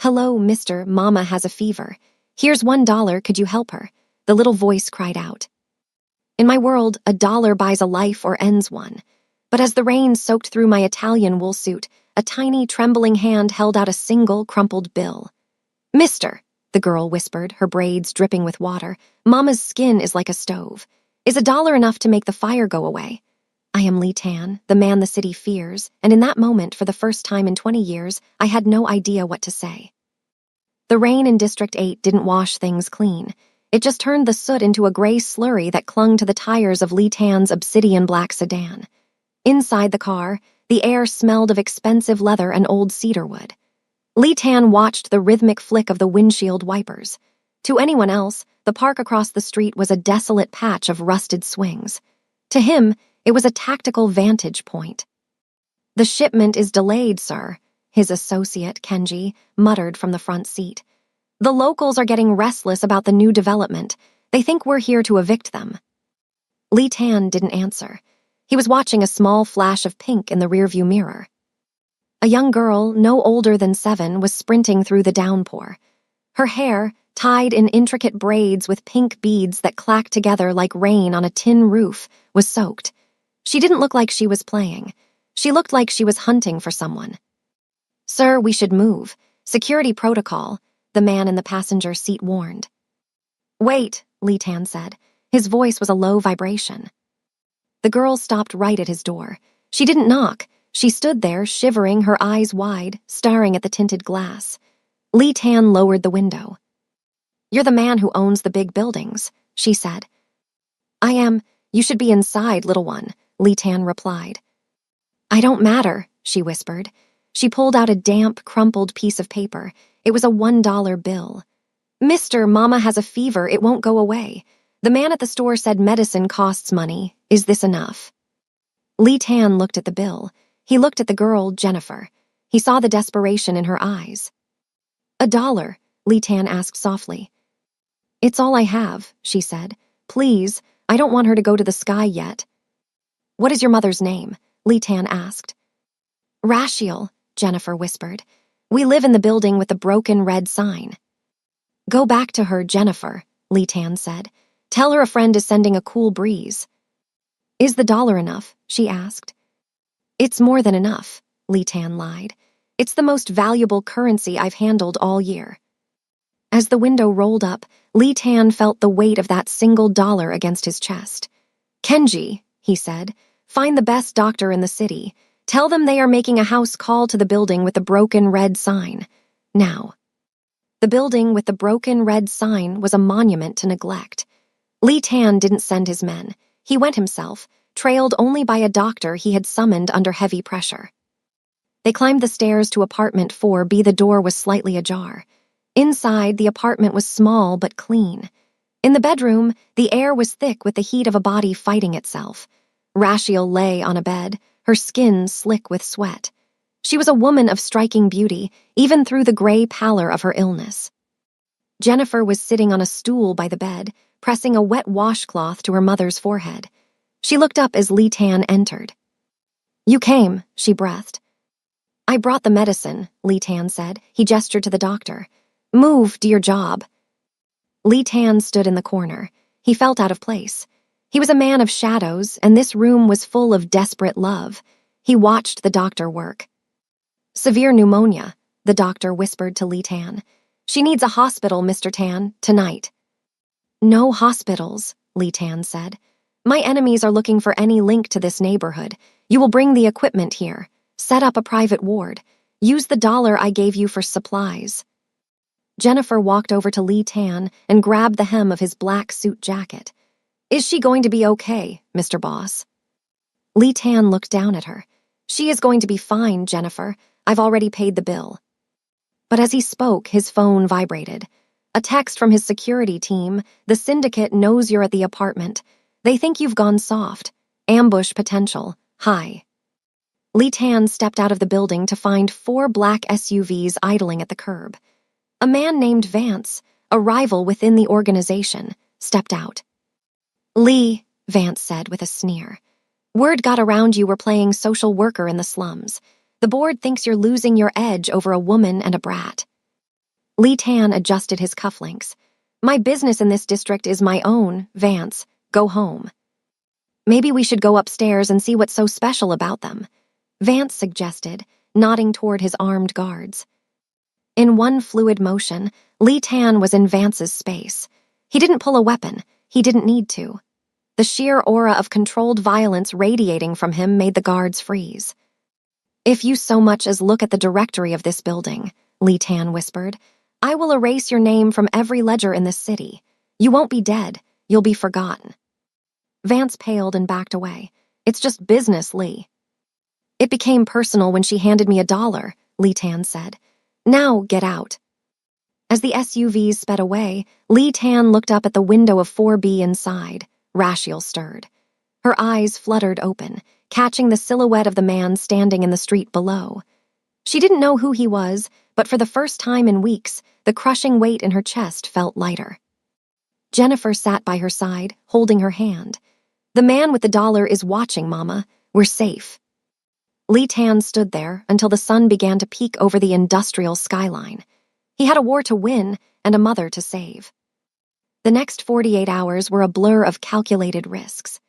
"Hello, mister, Mama has a fever. Here's $1, could you help her?" The little voice cried out. In my world, $1 buys a life or ends one. But as the rain soaked through my Italian wool suit, a tiny, trembling hand held out a single, crumpled bill. "Mister," the girl whispered, her braids dripping with water, "Mama's skin is like a stove. Is $1 enough to make the fire go away?" I am Lee Tan, the man the city fears, and in that moment, for the first time in 20 years, I had no idea what to say. The rain in District 8 didn't wash things clean. It just turned the soot into a gray slurry that clung to the tires of Lee Tan's obsidian black sedan. Inside the car, the air smelled of expensive leather and old cedar wood. Lee Tan watched the rhythmic flick of the windshield wipers. To anyone else, the park across the street was a desolate patch of rusted swings. To him, it was a tactical vantage point. "The shipment is delayed, sir," his associate, Kenji, muttered from the front seat. "The locals are getting restless about the new development. They think we're here to evict them." Lee Tan didn't answer. He was watching a small flash of pink in the rearview mirror. A young girl, no older than 7, was sprinting through the downpour. Her hair, tied in intricate braids with pink beads that clacked together like rain on a tin roof, was soaked. She didn't look like she was playing. She looked like she was hunting for someone. "Sir, we should move. Security protocol," the man in the passenger seat warned. "Wait," Lee Tan said. His voice was a low vibration. The girl stopped right at his door. She didn't knock. She stood there, shivering, her eyes wide, staring at the tinted glass. Lee Tan lowered the window. "You're the man who owns the big buildings," she said. "I am. You should be inside, little one," Lee Tan replied. "I don't matter," she whispered. She pulled out a damp, crumpled piece of paper. It was a $1 bill. "Mister, Mama has a fever. It won't go away. The man at the store said medicine costs money. Is this enough?" Lee Tan looked at the bill. He looked at the girl, Jennifer. He saw the desperation in her eyes. $1, Lee Tan asked softly. "It's all I have," she said. "Please, I don't want her to go to the sky yet." "What is your mother's name?" Lee Tan asked. "Rashiel," Jennifer whispered. "We live in the building with the broken red sign." "Go back to her, Jennifer," Lee Tan said. "Tell her a friend is sending a cool breeze." "Is the $1 enough?" she asked. "It's more than enough," Lee Tan lied. "It's the most valuable currency I've handled all year." As the window rolled up, Lee Tan felt the weight of that single $1 against his chest. "Kenji," he said, "find the best doctor in the city. Tell them they are making a house call to the building with the broken red sign. Now." The building with the broken red sign was a monument to neglect. Lee Tan didn't send his men. He went himself, trailed only by a doctor he had summoned under heavy pressure. They climbed the stairs to apartment 4B. The door was slightly ajar. Inside, the apartment was small but clean. In the bedroom, the air was thick with the heat of a body fighting itself. Rashiel lay on a bed, her skin slick with sweat. She was a woman of striking beauty, even through the gray pallor of her illness. Jennifer was sitting on a stool by the bed, pressing a wet washcloth to her mother's forehead. She looked up as Lee Tan entered. "You came," she breathed. "I brought the medicine," Lee Tan said. He gestured to the doctor. "Move, do your job." Lee Tan stood in the corner. He felt out of place. He was a man of shadows, and this room was full of desperate love. He watched the doctor work. "Severe pneumonia," the doctor whispered to Lee Tan. "She needs a hospital, Mr. Tan, tonight." "No hospitals," Lee Tan said. "My enemies are looking for any link to this neighborhood. You will bring the equipment here. Set up a private ward. Use the $1 I gave you for supplies." Jennifer walked over to Lee Tan and grabbed the hem of his black suit jacket. "Is she going to be okay, Mr. Boss?" Lee Tan looked down at her. "She is going to be fine, Jennifer. I've already paid the bill." But as he spoke, his phone vibrated. A text from his security team. "The syndicate knows you're at the apartment. They think you've gone soft. Ambush potential. High." Lee Tan stepped out of the building to find 4 black SUVs idling at the curb. A man named Vance, a rival within the organization, stepped out. "Lee," Vance said with a sneer, "word got around you were playing social worker in the slums. The board thinks you're losing your edge over a woman and a brat." Lee Tan adjusted his cufflinks. My business in this district is my own, Vance. Go home. Maybe we should go upstairs and see what's so special about them, Vance suggested, nodding toward his armed guards. In one fluid motion, Lee Tan was in Vance's space. He didn't pull a weapon. He didn't need to. The sheer aura of controlled violence radiating from him made the guards freeze. If you so much as look at the directory of this building, Lee Tan whispered, I will erase your name from every ledger in this city. You won't be dead. You'll be forgotten. Vance paled and backed away. It's just business, Lee. It became personal when she handed me $1, Lee Tan said. Now get out. As the SUVs sped away, Lee Tan looked up at the window of 4B inside. Rashiel stirred. Her eyes fluttered open, catching the silhouette of the man standing in the street below. She didn't know who he was, but for the first time in weeks, the crushing weight in her chest felt lighter. Jennifer sat by her side, holding her hand. The man with the $1 is watching, Mama. We're safe. Lee Tan stood there until the sun began to peek over the industrial skyline. He had a war to win and a mother to save. The next 48 hours were a blur of calculated risks.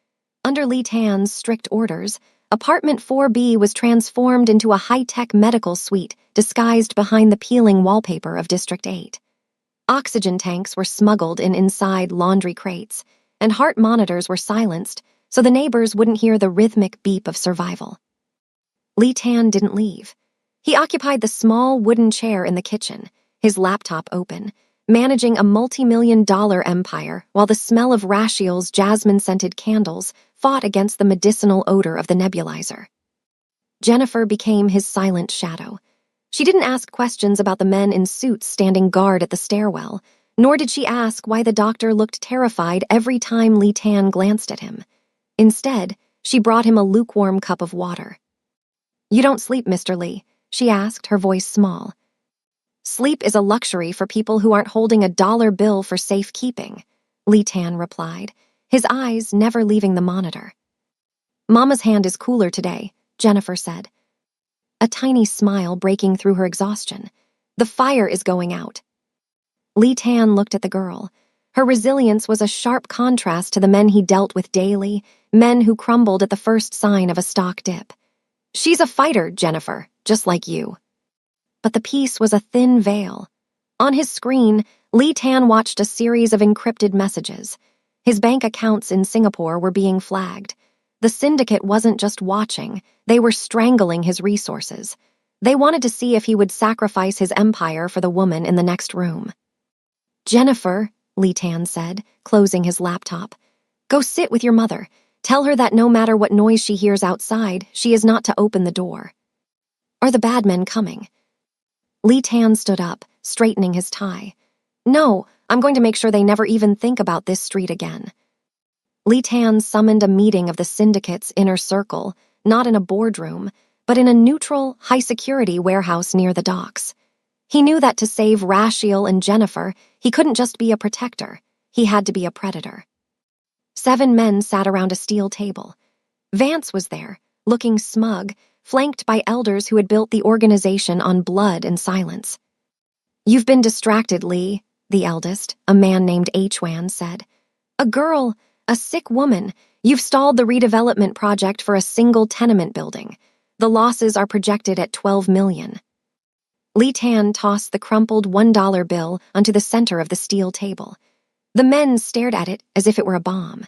Under Lee Tan's strict orders, Apartment 4B was transformed into a high-tech medical suite disguised behind the peeling wallpaper of District 8. Oxygen tanks were smuggled in inside laundry crates, and heart monitors were silenced so the neighbors wouldn't hear the rhythmic beep of survival. Lee Tan didn't leave. He occupied the small wooden chair in the kitchen, his laptop open, managing a multi-million-dollar empire while the smell of Rashiel's jasmine-scented candles fought against the medicinal odor of the nebulizer. Jennifer became his silent shadow. She didn't ask questions about the men in suits standing guard at the stairwell, nor did she ask why the doctor looked terrified every time Lee Tan glanced at him. Instead, she brought him a lukewarm cup of water. You don't sleep, Mr. Lee, she asked, her voice small. Sleep is a luxury for people who aren't holding a $1 bill for safekeeping, Lee Tan replied, his eyes never leaving the monitor. Mama's hand is cooler today, Jennifer said, a tiny smile breaking through her exhaustion. The fire is going out. Lee Tan looked at the girl. Her resilience was a sharp contrast to the men he dealt with daily, men who crumbled at the first sign of a stock dip. She's a fighter, Jennifer, just like you. But the peace was a thin veil. On his screen, Lee Tan watched a series of encrypted messages. His bank accounts in Singapore were being flagged. The syndicate wasn't just watching, they were strangling his resources. They wanted to see if he would sacrifice his empire for the woman in the next room. Jennifer, Lee Tan said, closing his laptop, go sit with your mother. Tell her that no matter what noise she hears outside, she is not to open the door. Are the bad men coming? Lee Tan stood up, straightening his tie. No, I'm going to make sure they never even think about this street again. Lee Tan summoned a meeting of the syndicate's inner circle, not in a boardroom, but in a neutral, high-security warehouse near the docks. He knew that to save Rashiel and Jennifer, he couldn't just be a protector. He had to be a predator. 7 men sat around a steel table. Vance was there, looking smug, flanked by elders who had built the organization on blood and silence. You've been distracted, Lee, the eldest, a man named Hwan, said. A girl, a sick woman. You've stalled the redevelopment project for a single tenement building. The losses are projected at $12 million. Lee Tan tossed the crumpled $1 bill onto the center of the steel table. The men stared at it as if it were a bomb.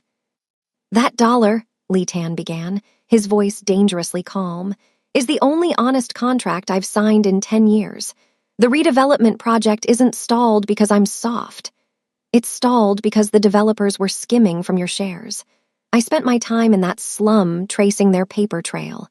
That $1, Lee Tan began, his voice dangerously calm, is the only honest contract I've signed in 10 years. The redevelopment project isn't stalled because I'm soft. It's stalled because the developers were skimming from your shares. I spent my time in that slum tracing their paper trail.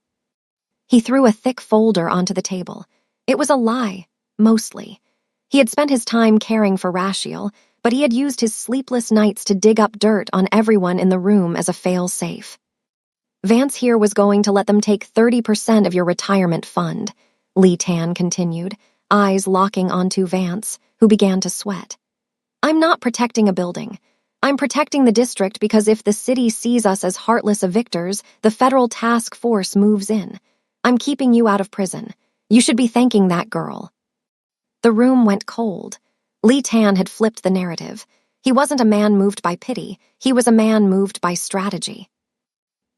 He threw a thick folder onto the table. It was a lie, mostly. He had spent his time caring for Rashiel, but he had used his sleepless nights to dig up dirt on everyone in the room as a fail-safe. Vance here was going to let them take 30% of your retirement fund, Lee Tan continued, eyes locking onto Vance, who began to sweat. I'm not protecting a building. I'm protecting the district because if the city sees us as heartless evictors, the federal task force moves in. I'm keeping you out of prison. You should be thanking that girl. The room went cold. Lee Tan had flipped the narrative. He wasn't a man moved by pity, he was a man moved by strategy.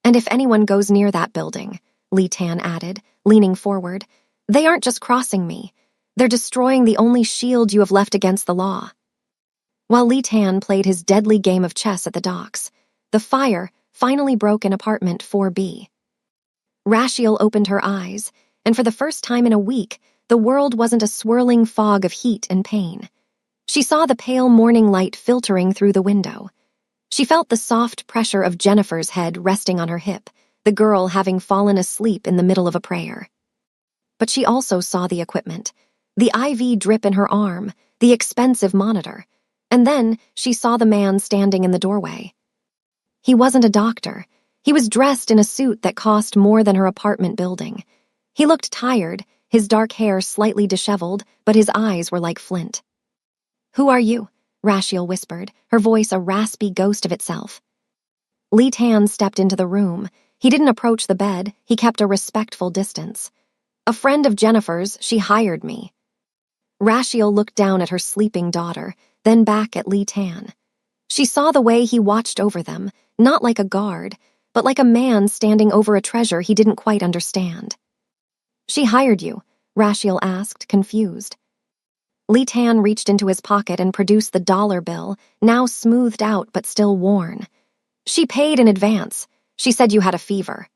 And if anyone goes near that building, Lee Tan added, leaning forward, they aren't just crossing me. They're destroying the only shield you have left against the law. While Lee Tan played his deadly game of chess at the docks, the fire finally broke in apartment 4B. Rashiel opened her eyes, and for the first time in a week, the world wasn't a swirling fog of heat and pain. She saw the pale morning light filtering through the window. She felt the soft pressure of Jennifer's head resting on her hip, the girl having fallen asleep in the middle of a prayer. But she also saw the equipment, the IV drip in her arm, the expensive monitor, and then she saw the man standing in the doorway. He wasn't a doctor. He was dressed in a suit that cost more than her apartment building. He looked tired, his dark hair slightly disheveled, but his eyes were like flint. "Who are you?" Rashiel whispered, her voice a raspy ghost of itself. Lee Tan stepped into the room. He didn't approach the bed, he kept a respectful distance. "A friend of Jennifer's, she hired me." Rashiel looked down at her sleeping daughter, then back at Lee Tan. She saw the way he watched over them, not like a guard, but like a man standing over a treasure he didn't quite understand. "She hired you?" Rashiel asked, confused. Lee Tan reached into his pocket and produced the dollar bill, now smoothed out but still worn. "She paid in advance. She said you had a fever."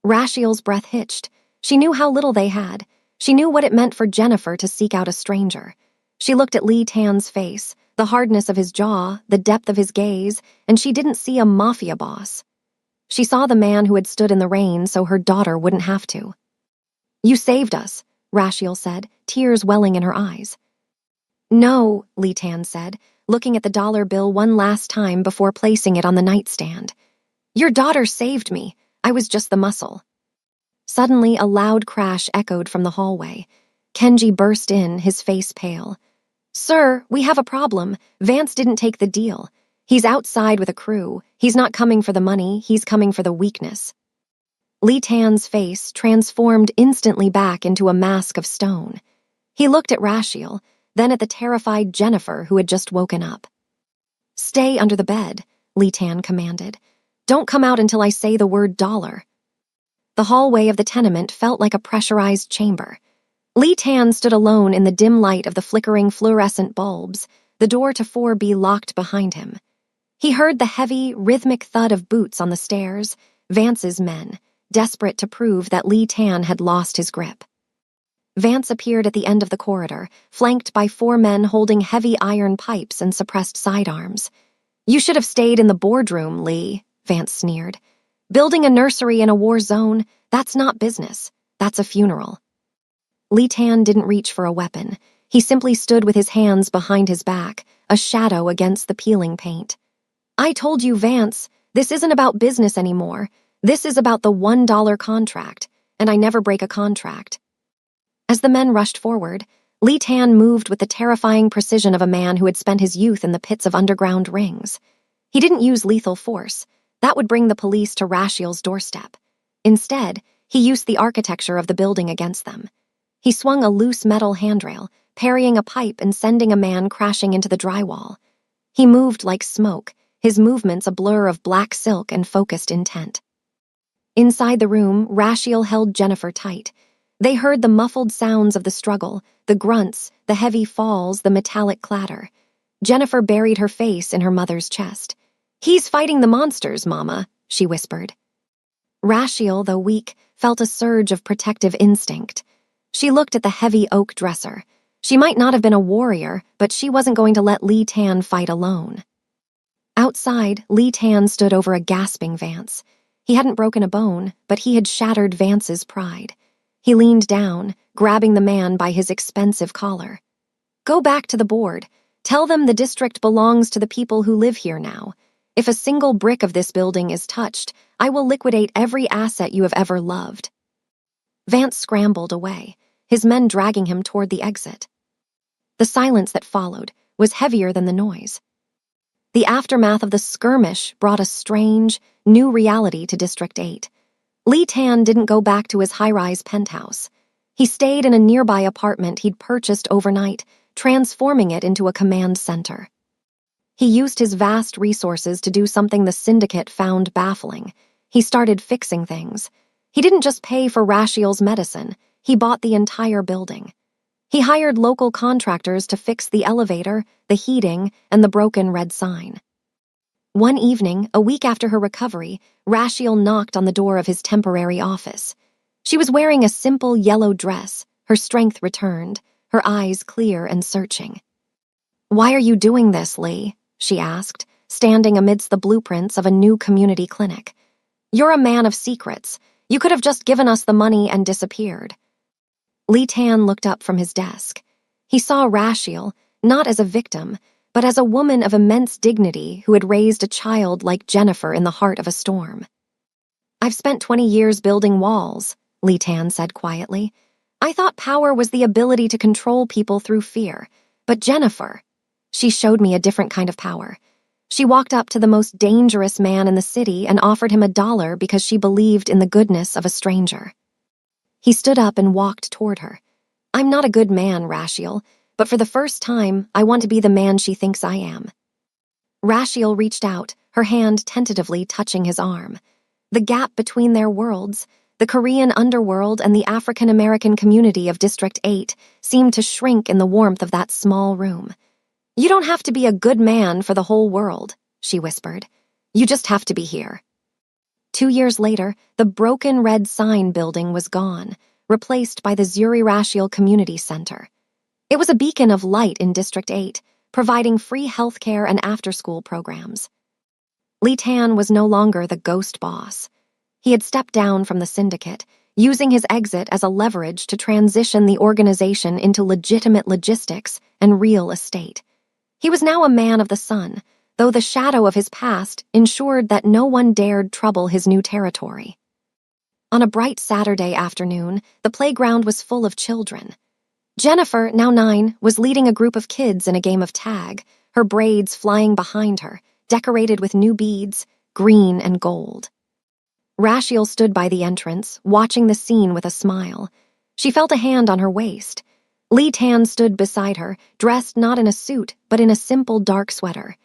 Rashiel's breath hitched. She knew how little they had. She knew what it meant for Jennifer to seek out a stranger. She looked at Lee Tan's face, the hardness of his jaw, the depth of his gaze, and she didn't see a mafia boss. She saw the man who had stood in the rain so her daughter wouldn't have to. "You saved us," Rashiel said, tears welling in her eyes. "No," Lee Tan said, looking at the dollar bill one last time before placing it on the nightstand. "Your daughter saved me. I was just the muscle." Suddenly, a loud crash echoed from the hallway. Kenji burst in, his face pale. "Sir, we have a problem. Vance didn't take the deal. He's outside with a crew. He's not coming for the money, he's coming for the weakness." Lee Tan's face transformed instantly back into a mask of stone. He looked at Rashiel, then at the terrified Jennifer who had just woken up. "Stay under the bed," Lee Tan commanded. "Don't come out until I say the word dollar." The hallway of the tenement felt like a pressurized chamber. Lee Tan stood alone in the dim light of the flickering fluorescent bulbs, the door to 4B locked behind him. He heard the heavy, rhythmic thud of boots on the stairs, Vance's men, desperate to prove that Lee Tan had lost his grip. Vance appeared at the end of the corridor, flanked by 4 men holding heavy iron pipes and suppressed sidearms. "You should have stayed in the boardroom, Lee," Vance sneered. "Building a nursery in a war zone, that's not business. That's a funeral." Lee Tan didn't reach for a weapon. He simply stood with his hands behind his back, a shadow against the peeling paint. "I told you, Vance, this isn't about business anymore. This is about the $1 contract, and I never break a contract." As the men rushed forward, Lee Tan moved with the terrifying precision of a man who had spent his youth in the pits of underground rings. He didn't use lethal force. That would bring the police to Rashiel's doorstep. Instead, he used the architecture of the building against them. He swung a loose metal handrail, parrying a pipe and sending a man crashing into the drywall. He moved like smoke, his movements a blur of black silk and focused intent. Inside the room, Rashiel held Jennifer tight. They heard the muffled sounds of the struggle, the grunts, the heavy falls, the metallic clatter. Jennifer buried her face in her mother's chest. "He's fighting the monsters, Mama," she whispered. Rashiel, though weak, felt a surge of protective instinct. She looked at the heavy oak dresser. She might not have been a warrior, but she wasn't going to let Lee Tan fight alone. Outside, Lee Tan stood over a gasping Vance. He hadn't broken a bone, but he had shattered Vance's pride. He leaned down, grabbing the man by his expensive collar. "Go back to the board. Tell them the district belongs to the people who live here now. If a single brick of this building is touched, I will liquidate every asset you have ever loved." Vance scrambled away, his men dragging him toward the exit. The silence that followed was heavier than the noise. The aftermath of the skirmish brought a strange, new reality to District 8. Lee Tan didn't go back to his high-rise penthouse. He stayed in a nearby apartment he'd purchased overnight, transforming it into a command center. He used his vast resources to do something the syndicate found baffling. He started fixing things. He didn't just pay for Rashiel's medicine, he bought the entire building. He hired local contractors to fix the elevator, the heating, and the broken red sign. One evening, a week after her recovery, Rashiel knocked on the door of his temporary office. She was wearing a simple yellow dress, her strength returned, her eyes clear and searching. "Why are you doing this, Lee?" she asked, standing amidst the blueprints of a new community clinic. "You're a man of secrets. You could have just given us the money and disappeared." Lee Tan looked up from his desk. He saw Rashiel, not as a victim, but as a woman of immense dignity who had raised a child like Jennifer in the heart of a storm. "I've spent 20 years building walls," Lee Tan said quietly. "I thought power was the ability to control people through fear. But Jennifer, she showed me a different kind of power. She walked up to the most dangerous man in the city and offered him $1 because she believed in the goodness of a stranger." He stood up and walked toward her. "I'm not a good man, Rashiel, but for the first time, I want to be the man she thinks I am." Rashiel reached out, her hand tentatively touching his arm. The gap between their worlds, the Korean underworld and the African-American community of District 8, seemed to shrink in the warmth of that small room. "You don't have to be a good man for the whole world," she whispered. "You just have to be here." 2 years later, the broken red sign building was gone, replaced by the Zuri Rashiel Community Center. It was a beacon of light in District 8, providing free healthcare and after-school programs. Lee Tan was no longer the ghost boss. He had stepped down from the syndicate, using his exit as a leverage to transition the organization into legitimate logistics and real estate. He was now a man of the sun, though the shadow of his past ensured that no one dared trouble his new territory. On a bright Saturday afternoon, the playground was full of children. Jennifer, now 9, was leading a group of kids in a game of tag, her braids flying behind her, decorated with new beads, green and gold. Rashiel stood by the entrance, watching the scene with a smile. She felt a hand on her waist. Lee Tan stood beside her, dressed not in a suit, but in a simple dark sweater.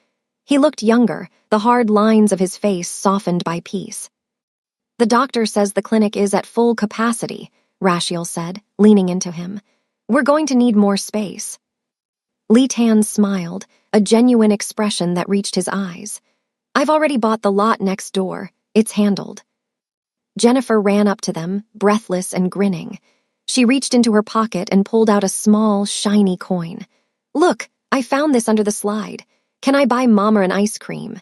He looked younger, the hard lines of his face softened by peace. "The doctor says the clinic is at full capacity," Rashiel said, leaning into him. "We're going to need more space." Lee Tan smiled, a genuine expression that reached his eyes. "I've already bought the lot next door. It's handled." Jennifer ran up to them, breathless and grinning. She reached into her pocket and pulled out a small, shiny coin. "Look, I found this under the slide. Can I buy Mama an ice cream?"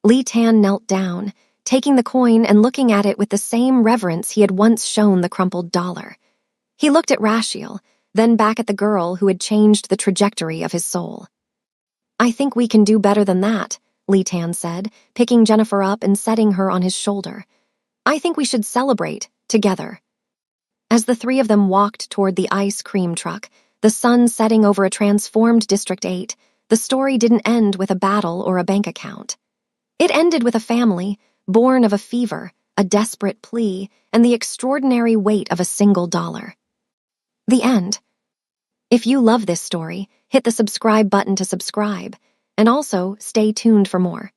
Lee Tan knelt down, taking the coin and looking at it with the same reverence he had once shown the crumpled dollar. He looked at Rashiel, then back at the girl who had changed the trajectory of his soul. "I think we can do better than that," Lee Tan said, picking Jennifer up and setting her on his shoulder. "I think we should celebrate, together." As the three of them walked toward the ice cream truck, the sun setting over a transformed District 8, the story didn't end with a battle or a bank account. It ended with a family, born of a fever, a desperate plea, and the extraordinary weight of a single dollar. The end. If you love this story, hit the subscribe button to subscribe, and also stay tuned for more.